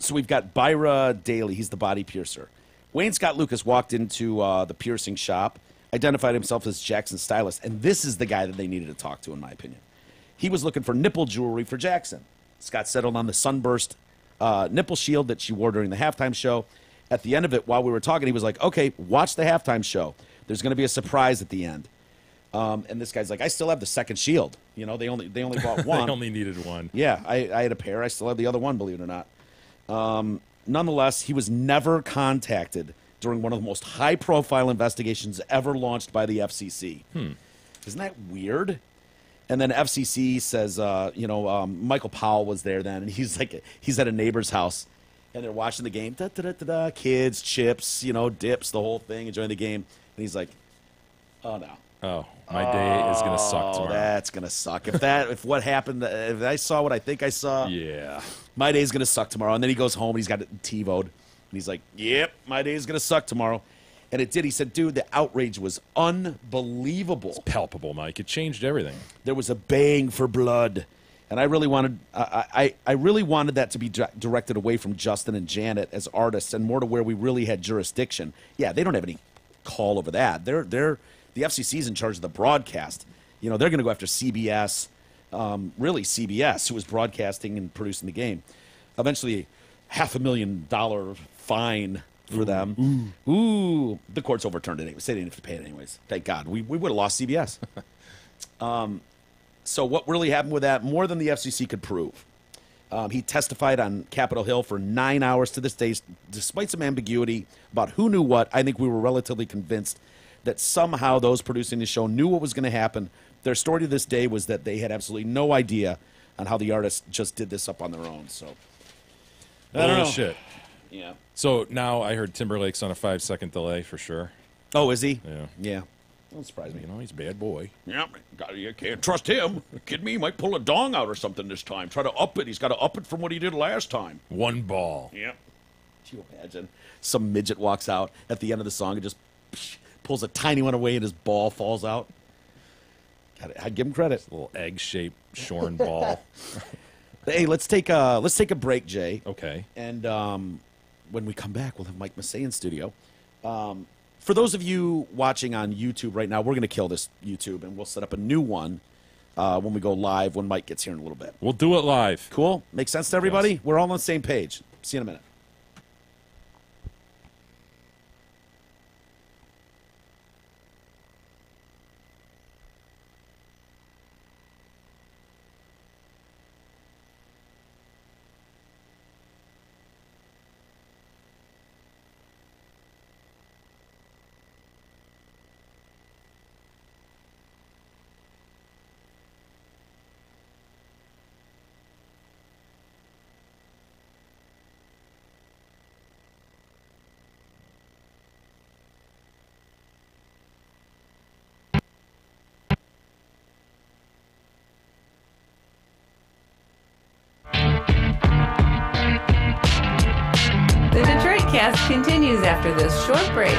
So we've got Byra Daly. He's the body piercer. Wayne Scott Lucas walked into the piercing shop, identified himself as Jackson's stylist, and this is the guy that they needed to talk to, in my opinion. He was looking for nipple jewelry for Jackson. Scott settled on the sunburst nipple shield that she wore during the halftime show. At the end of it, while we were talking, he was like, "Okay, watch the halftime show. There's going to be a surprise at the end." And this guy's like, "I still have the second shield. They only bought one. They only needed one. Yeah, I had a pair. I still have the other one, believe it or not." Nonetheless, he was never contacted during one of the most high-profile investigations ever launched by the FCC. Isn't that weird? And then FCC says, Michael Powell was there then, and he's at a neighbor's house, and they're watching the game. Da-da-da-da-da, kids, chips, dips, the whole thing, enjoying the game. And he's like, "Oh no." Oh, my day is gonna suck tomorrow. That's gonna suck. If I saw what I think I saw, Yeah. my day's gonna suck tomorrow. And then he goes home and he's got it TiVo'd, and he's like, "Yep, my day's gonna suck tomorrow." And it did. He said, dude, the outrage was unbelievable. Palpable, Mike. It changed everything. There was a baying for blood. And I really wanted I really wanted that to be directed away from Justin and Janet as artists and more to where we really had jurisdiction. Yeah, they don't have any call over that. They're the FCC's in charge of the broadcast. You know, they're going to go after CBS, really CBS, who was broadcasting and producing the game. Eventually, $500,000 fine for them. Ooh. The courts overturned it anyway. They didn't have to pay it anyways. Thank God. We would have lost CBS. So what really happened with that, more than the FCC could prove. He testified on Capitol Hill for 9 hours to this day, despite some ambiguity about who knew what. I think we were relatively convinced that somehow those producing the show knew what was going to happen. Their story to this day was that they had absolutely no idea on how the artists just did this up on their own. So, I don't know. Bullshit. Yeah. So now I heard Timberlake's on a 5-second delay for sure. Oh, is he? Yeah. Yeah. Don't surprise me. You know, he's a bad boy. Yeah, you can't trust him. Kid me, he might pull a dong out or something this time. Try to up it. He's got to up it from what he did last time. One ball. Yeah. Can you imagine? Some midget walks out at the end of the song and just pulls a tiny one away and his ball falls out. I'd give him credit. A little egg-shaped shorn ball. Hey, let's take a break, Jay. Okay. And when we come back, we'll have Mike Massey in studio. For those of you watching on YouTube right now, we're going to kill this YouTube, and we'll set up a new one when we go live when Mike gets here in a little bit. We'll do it live. Cool? Makes sense to everybody? Yes. We're all on the same page. See you in a minute. The Detroit Cast continues after this short break.